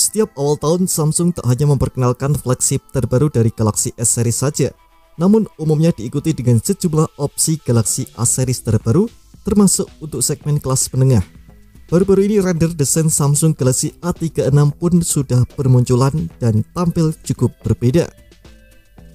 Setiap awal tahun, Samsung tak hanya memperkenalkan flagship terbaru dari Galaxy S series saja, namun umumnya diikuti dengan sejumlah opsi Galaxy A series terbaru, termasuk untuk segmen kelas menengah. Baru-baru ini render desain Samsung Galaxy A36 pun sudah bermunculan dan tampil cukup berbeda.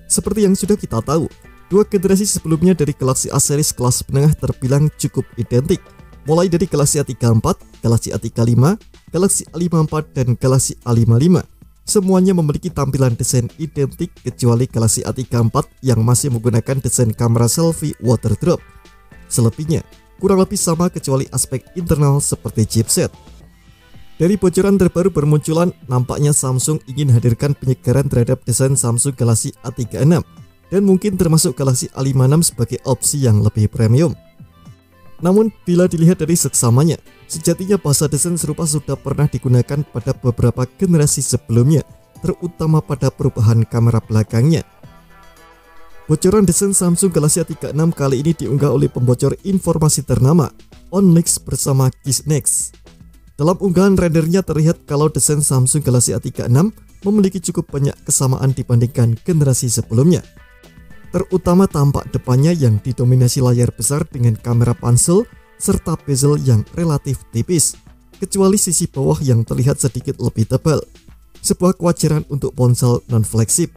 Seperti yang sudah kita tahu, dua generasi sebelumnya dari Galaxy A series kelas menengah terbilang cukup identik, mulai dari Galaxy A34, Galaxy A35, Galaxy A54, dan Galaxy A55. Semuanya memiliki tampilan desain identik kecuali Galaxy A34 yang masih menggunakan desain kamera selfie water drop. Selebihnya kurang lebih sama kecuali aspek internal seperti chipset. Dari bocoran terbaru bermunculan, nampaknya Samsung ingin hadirkan penyegaran terhadap desain Samsung Galaxy A36 dan mungkin termasuk Galaxy A56 sebagai opsi yang lebih premium. Namun bila dilihat dari seksamanya, sejatinya bahasa desain serupa sudah pernah digunakan pada beberapa generasi sebelumnya, terutama pada perubahan kamera belakangnya. Bocoran desain Samsung Galaxy A36 kali ini diunggah oleh pembocor informasi ternama OnLeaks bersama Kissnex. Dalam unggahan rendernya terlihat kalau desain Samsung Galaxy A36 memiliki cukup banyak kesamaan dibandingkan generasi sebelumnya, terutama tampak depannya yang didominasi layar besar dengan kamera pansel serta bezel yang relatif tipis, kecuali sisi bawah yang terlihat sedikit lebih tebal, sebuah kewajaran untuk ponsel non-flagship.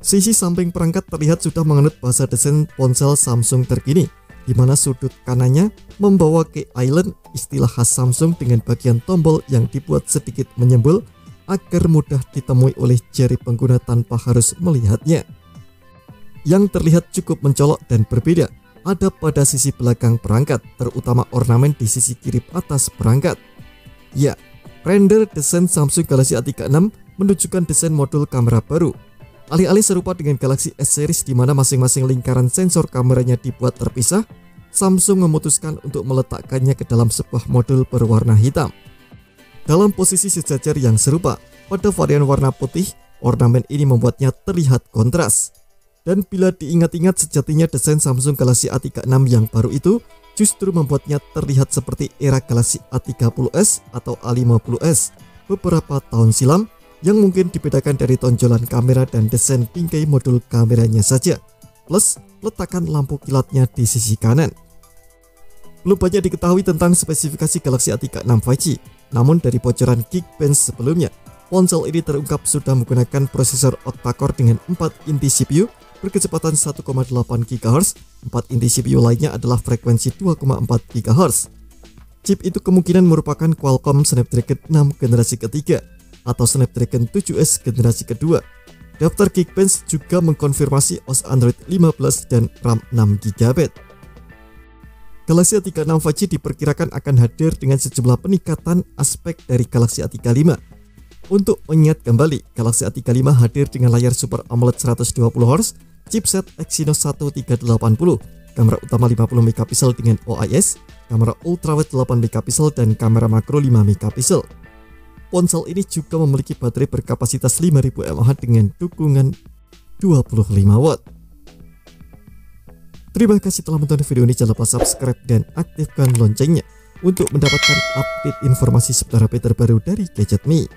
Sisi samping perangkat terlihat sudah menganut bahasa desain ponsel Samsung terkini, di mana sudut kanannya membawa ke island, istilah khas Samsung dengan bagian tombol yang dibuat sedikit menyembul agar mudah ditemui oleh jari pengguna tanpa harus melihatnya. Yang terlihat cukup mencolok dan berbeda ada pada sisi belakang perangkat, terutama ornamen di sisi kiri atas perangkat. Ya, render desain Samsung Galaxy A36 menunjukkan desain modul kamera baru. Alih-alih serupa dengan Galaxy S series di mana masing-masing lingkaran sensor kameranya dibuat terpisah, Samsung memutuskan untuk meletakkannya ke dalam sebuah modul berwarna hitam. Dalam posisi sejajar yang serupa, pada varian warna putih, ornamen ini membuatnya terlihat kontras. Dan bila diingat-ingat, sejatinya desain Samsung Galaxy A36 yang baru itu justru membuatnya terlihat seperti era Galaxy A30s atau A50s beberapa tahun silam, yang mungkin dibedakan dari tonjolan kamera dan desain bingkai modul kameranya saja, plus letakkan lampu kilatnya di sisi kanan. Belum banyak diketahui tentang spesifikasi Galaxy A36 5G, namun dari bocoran Geekbench sebelumnya, ponsel ini terungkap sudah menggunakan prosesor octa-core dengan 4 inti CPU berkecepatan 1,8 GHz, 4 inti CPU lainnya adalah frekuensi 2,4 GHz. Chip itu kemungkinan merupakan Qualcomm Snapdragon 6 generasi ketiga atau Snapdragon 7S generasi kedua. Daftar Geekbench juga mengkonfirmasi OS Android 15 dan RAM 6GB. Galaxy A36 5G diperkirakan akan hadir dengan sejumlah peningkatan aspek dari Galaxy A35. Untuk mengingat kembali, Galaxy A35 hadir dengan layar Super AMOLED 120Hz, chipset Exynos 1380, kamera utama 50MP dengan OIS, kamera ultrawide 8MP dan kamera makro 5MP. Ponsel ini juga memiliki baterai berkapasitas 5000 mAh dengan dukungan 25 watt. Terima kasih telah menonton video ini, jangan lupa subscribe dan aktifkan loncengnya untuk mendapatkan update informasi seputar HP terbaru dari Gadget Me.